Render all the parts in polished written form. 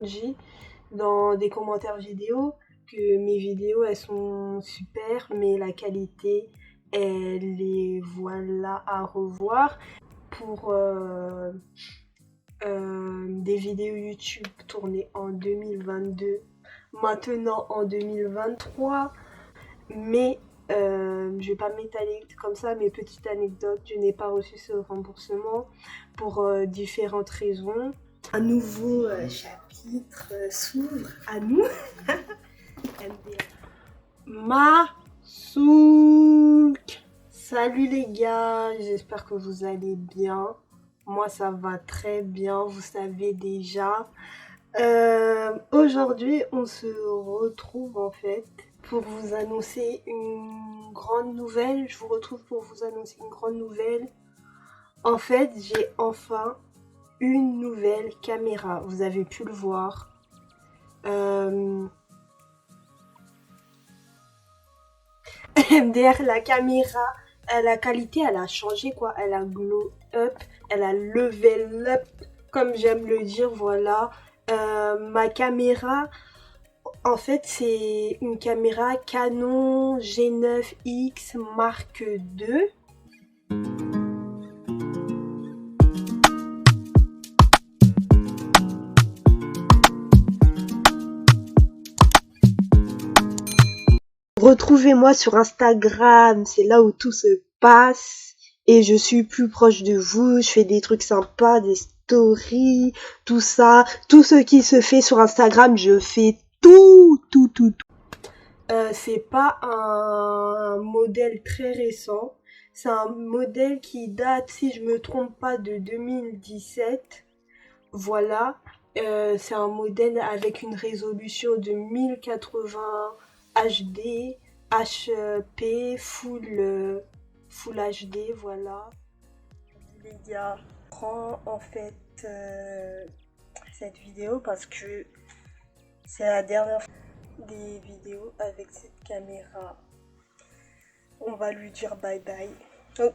dit dans des commentaires vidéo que mes vidéos elles sont super, mais la qualité elle est voilà à revoir. Pour des vidéos YouTube tournées en 2022, maintenant en 2023, mais je vais pas m'étaler comme ça, mais petite anecdote, je n'ai pas reçu ce remboursement pour différentes raisons. Un nouveau chapitre s'ouvre à nous. Masouk. Salut les gars, j'espère que vous allez bien. Moi ça va très bien, vous savez déjà. Aujourd'hui on se retrouve en fait pour vous annoncer une grande nouvelle. Je vous retrouve pour vous annoncer une grande nouvelle. En fait j'ai enfin une nouvelle caméra, vous avez pu le voir. MDR, la caméra, la qualité, elle a changé quoi. Elle a glow up, elle a level up, comme j'aime le dire, voilà. Ma caméra, en fait, c'est une caméra Canon G9X Mark II. Retrouvez-moi sur Instagram, c'est là où tout se passe et je suis plus proche de vous, je fais des trucs sympas, des stories, tout ça, tout ce qui se fait sur Instagram, je fais tout. C'est pas un modèle très récent, c'est un modèle qui date, si je me trompe pas, de 2017. Voilà, c'est un modèle avec une résolution de 1080 HD, HP, full HD, voilà. Les gars, je prends en fait cette vidéo parce que c'est la dernière des vidéos avec cette caméra. On va lui dire bye bye. Donc,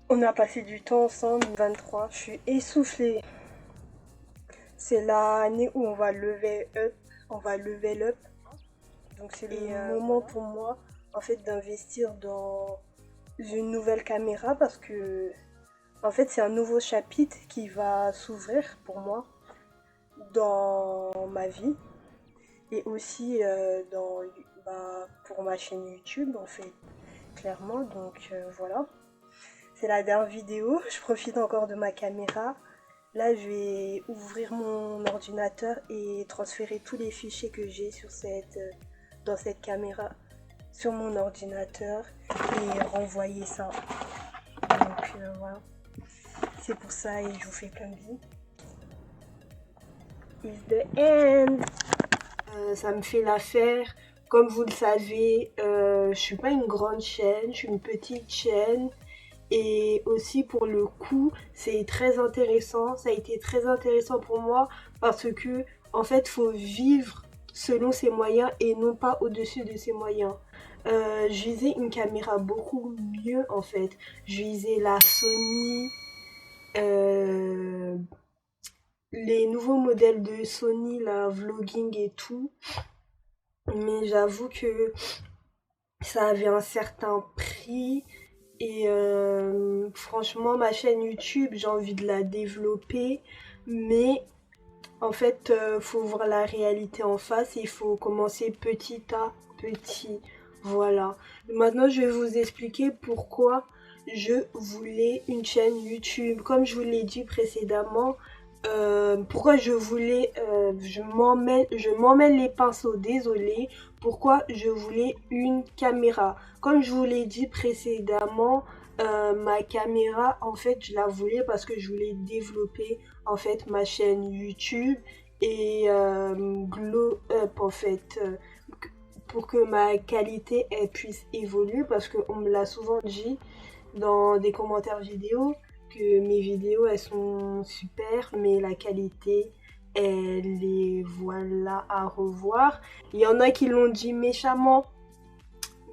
on a passé du temps ensemble, 23, je suis essoufflée. C'est l'année où on va level up. Donc c'est le moment pour moi en fait d'investir dans une nouvelle caméra parce que en fait c'est un nouveau chapitre qui va s'ouvrir pour moi dans ma vie et aussi pour ma chaîne YouTube en fait clairement. Donc voilà, c'est la dernière vidéo. Je profite encore de ma caméra. Là, je vais ouvrir mon ordinateur et transférer tous les fichiers que j'ai dans cette caméra sur mon ordinateur et renvoyer ça. Donc voilà, c'est pour ça et je vous fais plein de bisous. It's the end. Ça me fait l'affaire. Comme vous le savez, je suis pas une grande chaîne, je suis une petite chaîne. Et aussi pour le coup, c'est très intéressant. Ça a été très intéressant pour moi parce que en fait, faut vivre selon ses moyens et non pas au-dessus de ses moyens. Je visais une caméra beaucoup mieux en fait. Je visais la Sony, euh, les nouveaux modèles de Sony, la vlogging et tout. Mais j'avoue que ça avait un certain prix. Et franchement, ma chaîne YouTube, j'ai envie de la développer. Mais en fait, faut voir la réalité en face. Il faut commencer petit à petit. Voilà. Maintenant, je vais vous expliquer pourquoi je voulais une chaîne YouTube. Comme je vous l'ai dit précédemment, pourquoi je m'emmène les pinceaux, désolé. Pourquoi je voulais une caméra. Comme je vous l'ai dit précédemment, ma caméra, en fait, je la voulais parce que je voulais développer en fait ma chaîne YouTube et glow up en fait pour que ma qualité elle puisse évoluer parce qu'on me l'a souvent dit dans des commentaires vidéo que mes vidéos elles sont super mais la qualité elle est voilà à revoir. Il y en a qui l'ont dit méchamment,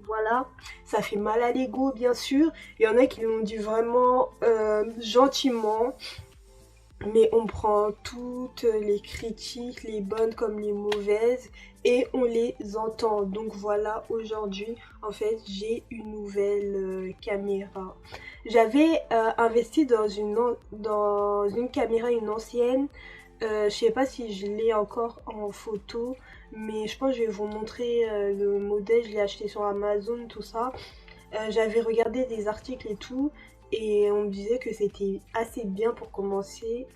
voilà, ça fait mal à l'ego bien sûr. Il y en a qui l'ont dit vraiment gentiment. mais on prend toutes les critiques, les bonnes comme les mauvaises, et on les entend. Donc voilà, aujourd'hui, en fait, j'ai une nouvelle caméra. J'avais investi dans une caméra, une ancienne. Je sais pas si je l'ai encore en photo, mais je pense que je vais vous montrer le modèle. Je l'ai acheté sur Amazon, tout ça. J'avais regardé des articles et tout, et on me disait que c'était assez bien pour commencer.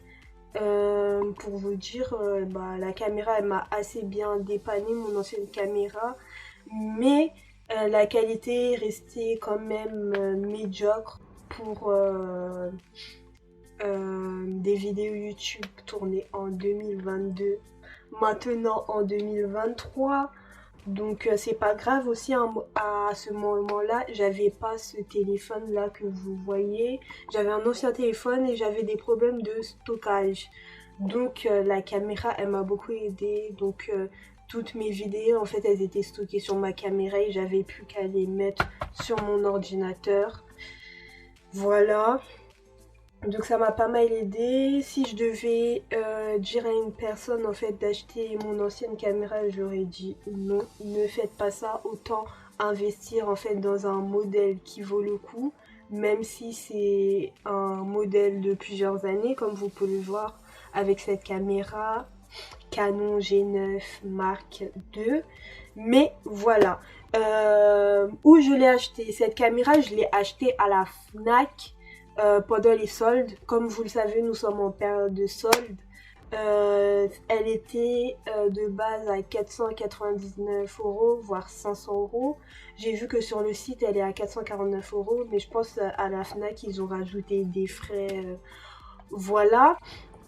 Pour vous dire, bah, la caméra elle m'a assez bien dépanné, mon ancienne caméra, mais la qualité est restée quand même médiocre pour des vidéos YouTube tournées en 2022, maintenant en 2023. Donc c'est pas grave aussi à ce moment-là, j'avais pas ce téléphone là que vous voyez. J'avais un ancien téléphone et j'avais des problèmes de stockage. Donc la caméra elle m'a beaucoup aidé. Donc toutes mes vidéos en fait elles étaient stockées sur ma caméra et j'avais plus qu'à les mettre sur mon ordinateur. Voilà. Donc ça m'a pas mal aidé. Si je devais dire à une personne en fait d'acheter mon ancienne caméra, j'aurais dit non, ne faites pas ça. Autant investir en fait dans un modèle qui vaut le coup, même si c'est un modèle de plusieurs années, comme vous pouvez le voir avec cette caméra Canon G9 Mark II. Mais voilà. Où je l'ai acheté cette caméra, je l'ai achetée à la Fnac pendant les soldes. Comme vous le savez, nous sommes en période de soldes. Elle était de base à 499 €, voire 500 €. J'ai vu que sur le site, elle est à 449 €, mais je pense à la Fnac, ils ont rajouté des frais. Voilà.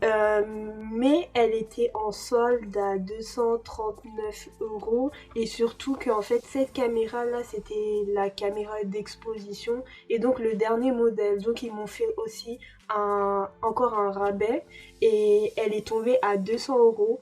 Mais elle était en solde à 239 € et surtout qu'en fait cette caméra là c'était la caméra d'exposition et donc le dernier modèle, donc ils m'ont fait aussi encore un rabais et elle est tombée à 200 €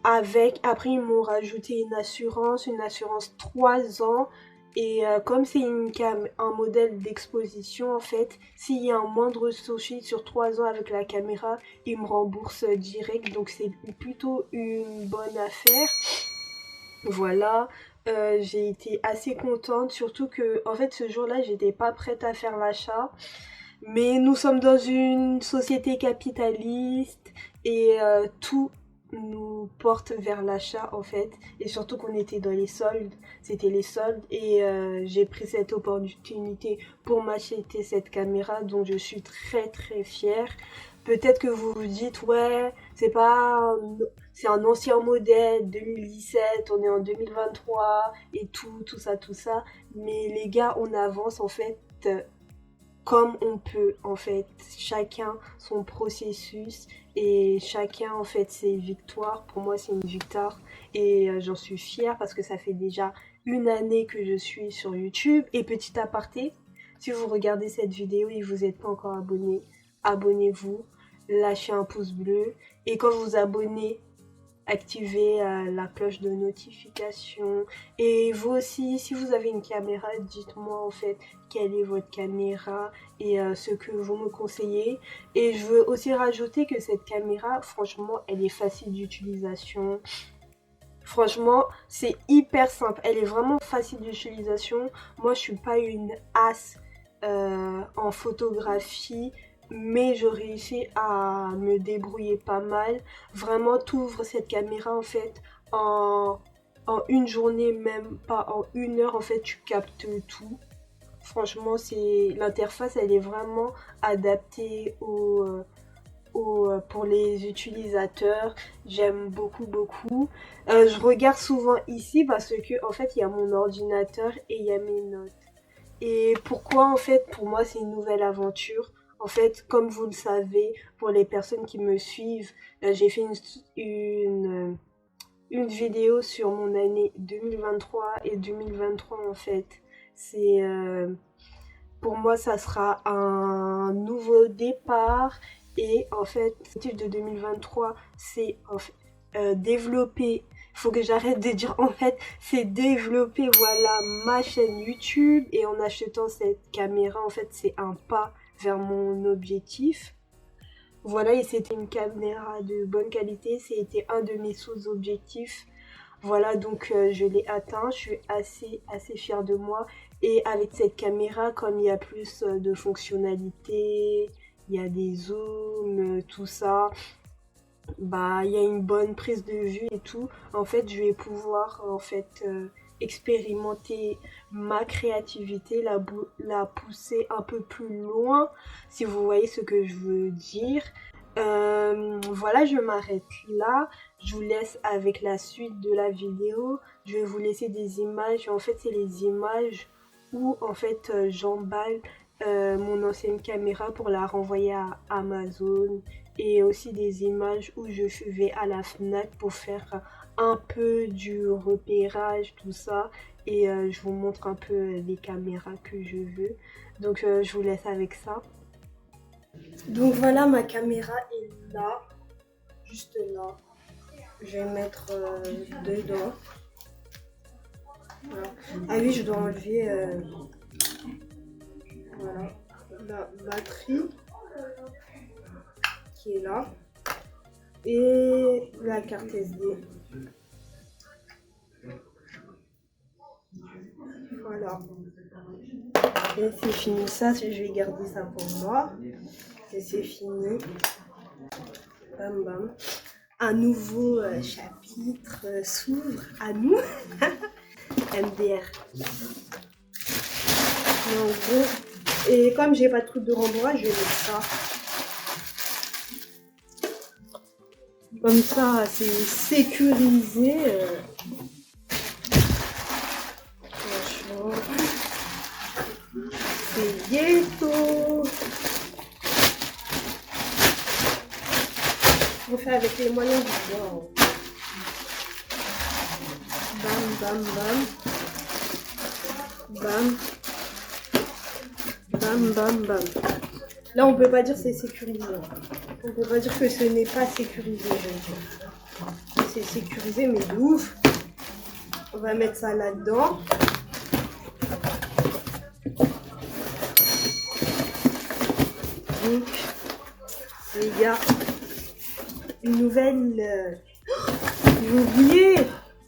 avec, après ils m'ont rajouté une assurance 3 ans. Et comme c'est un modèle d'exposition, en fait, s'il y a un moindre souci sur 3 ans avec la caméra, ils me remboursent direct. Donc c'est plutôt une bonne affaire. Voilà, j'ai été assez contente, surtout que en fait ce jour-là, j'étais pas prête à faire l'achat. Mais nous sommes dans une société capitaliste et tout nous porte vers l'achat en fait. Et surtout qu'on était dans les soldes, c'était les soldes et j'ai pris cette opportunité pour m'acheter cette caméra dont je suis très très fière. Peut-être que vous vous dites ouais, c'est un ancien modèle 2017, on est en 2023 et tout ça. Mais les gars, on avance en fait comme on peut en fait, chacun son processus et chacun en fait ses victoires. Pour moi c'est une victoire et j'en suis fière parce que ça fait déjà une année que je suis sur YouTube. Et petit aparté, si vous regardez cette vidéo et vous n'êtes pas encore abonné, abonnez-vous, lâchez un pouce bleu et quand vous vous abonnez, activez la cloche de notification. Et vous aussi, si vous avez une caméra, dites-moi en fait quelle est votre caméra et ce que vous me conseillez. Et je veux aussi rajouter que cette caméra, franchement, elle est facile d'utilisation. Franchement, c'est hyper simple. Elle est vraiment facile d'utilisation. Moi, je suis pas une as en photographie, mais je réussis à me débrouiller pas mal. Vraiment, tu ouvres cette caméra en fait en, en une journée, même pas en 1 heure, en fait, tu captes tout. Franchement, c'est l'interface, elle est vraiment adaptée pour les utilisateurs. J'aime beaucoup beaucoup. Je regarde souvent ici parce que en fait il y a mon ordinateur et il y a mes notes. Et pourquoi en fait pour moi c'est une nouvelle aventure. En fait, comme vous le savez, pour les personnes qui me suivent, j'ai fait une vidéo sur mon année 2023 et 2023 en fait. C'est pour moi, ça sera un nouveau départ. Et en fait, l'objectif de 2023, c'est en fait, développer. Il faut que j'arrête de dire en fait, c'est développer voilà ma chaîne YouTube. Et en achetant cette caméra, en fait, c'est un pas vers mon objectif. Voilà, et c'était une caméra de bonne qualité, c'était un de mes sous-objectifs. Voilà, donc je l'ai atteint, je suis assez fière de moi. Et avec cette caméra, comme il y a plus de fonctionnalités, il y a des zooms, tout ça, bah il y a une bonne prise de vue et tout. En fait, je vais pouvoir expérimenter ma créativité, la pousser un peu plus loin, si vous voyez ce que je veux dire. Voilà, je m'arrête là. Je vous laisse avec la suite de la vidéo. Je vais vous laisser des images. En fait, c'est les images où j'emballe mon ancienne caméra pour la renvoyer à Amazon, et aussi des images où je vais à la Fnac pour faire un peu du repérage, tout ça, et je vous montre un peu les caméras que je veux. Donc je vous laisse avec ça. Donc voilà, ma caméra est là, juste là. Je vais mettre dedans. Voilà. Ah oui, je dois enlever voilà, la batterie qui est là et la carte SD. Voilà. Et c'est fini, ça, je vais garder ça pour moi. Et c'est fini. Bam bam. Un nouveau chapitre s'ouvre à nous. MDR. Mais en gros, et comme j'ai pas de truc de rembourrage, je vais mettre ça. Comme ça, c'est sécurisé. Franchement, c'est ghetto. On fait avec les moyens du bord. Bam, bam, bam. Bam. Bam, bam, bam. Là, on peut pas dire c'est sécurisé. On peut pas dire que ce n'est pas sécurisé. C'est sécurisé, mais de ouf. On va mettre ça là-dedans. Donc, les gars, une nouvelle... J'ai oublié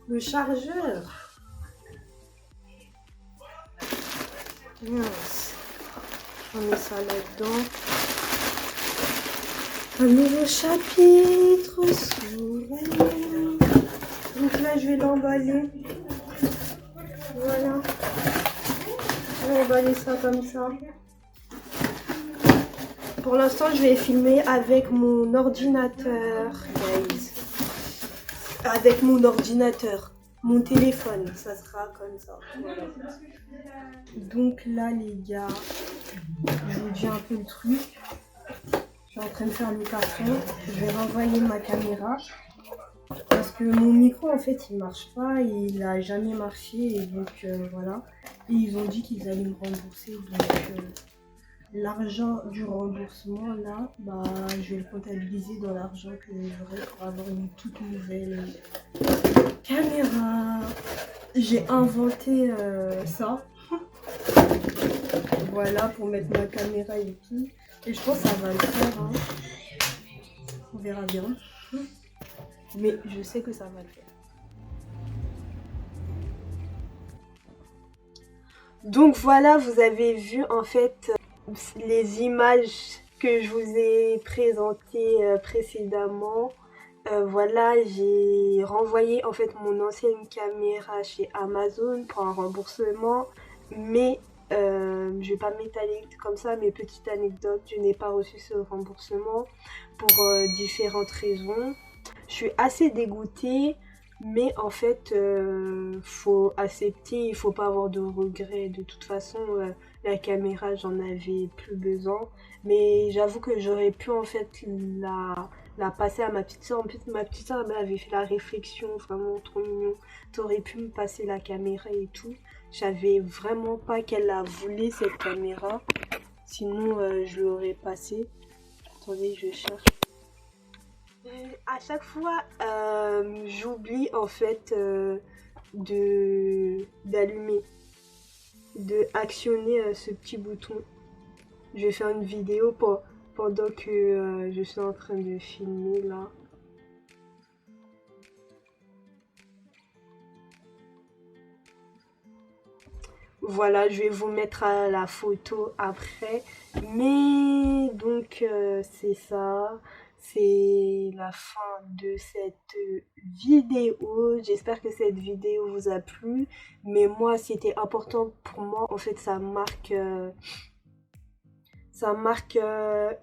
le chargeur. Mince. On met ça là-dedans. Un nouveau chapitre s'ouvre. Donc là, je vais l'emballer. Voilà. Je vais emballer ça comme ça. Pour l'instant, je vais filmer avec mon ordinateur, guys. Avec mon ordinateur. Mon téléphone, ça sera comme ça. Voilà. Donc là, les gars, je vous dis un peu le truc. Je suis en train de faire le carton. Je vais renvoyer ma caméra. Parce que mon micro, en fait, il marche pas. Il a jamais marché. Et donc, voilà. Et ils ont dit qu'ils allaient me rembourser. Donc, l'argent du remboursement, là, bah, je vais le comptabiliser dans l'argent que j'aurai pour avoir une toute nouvelle caméra. J'ai inventé ça. Voilà, pour mettre ma caméra et tout. Et je pense que ça va le faire. Hein. On verra bien. Mais je sais que ça va le faire. Donc voilà, vous avez vu en fait les images que je vous ai présentées précédemment. Voilà, j'ai renvoyé en fait mon ancienne caméra chez Amazon pour un remboursement, mais je vais pas m'étaler comme ça, mais petite anecdote, je n'ai pas reçu ce remboursement pour différentes raisons. Je suis assez dégoûtée, mais en fait, faut accepter, il faut pas avoir de regrets. De toute façon, la caméra, j'en avais plus besoin, mais j'avoue que j'aurais pu en fait la passer à ma petite soeur. En plus, ma petite soeur m'avait fait la réflexion, vraiment trop mignon. T'aurais pu me passer la caméra et tout. Je savais vraiment pas qu'elle la voulait cette caméra. Sinon, je l'aurais passée. Attendez, je cherche. À chaque fois, j'oublie en fait d'allumer, de actionner ce petit bouton. Je vais faire une vidéo pendant que je suis en train de filmer là. Voilà, je vais vous mettre la photo après. Mais donc c'est ça, c'est la fin de cette vidéo. J'espère que cette vidéo vous a plu. Mais moi, c'était important pour moi. En fait, ça marque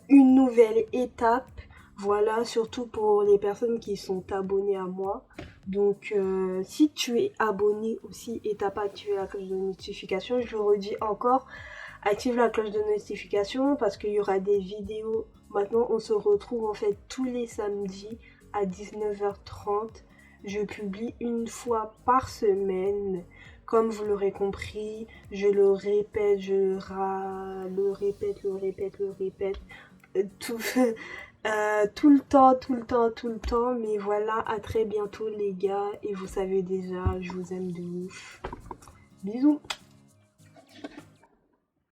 une nouvelle étape. Voilà, surtout pour les personnes qui sont abonnées à moi. Donc, si tu es abonné aussi et t'as pas activé la cloche de notification, je le redis encore, active la cloche de notification parce qu'il y aura des vidéos. Maintenant, on se retrouve en fait tous les samedis à 19h30. Je publie une fois par semaine. Comme vous l'aurez compris, je le répète, le répète, tout, tout le temps, tout le temps, tout le temps. Mais voilà, à très bientôt les gars. Et vous savez déjà, je vous aime de ouf. Bisous.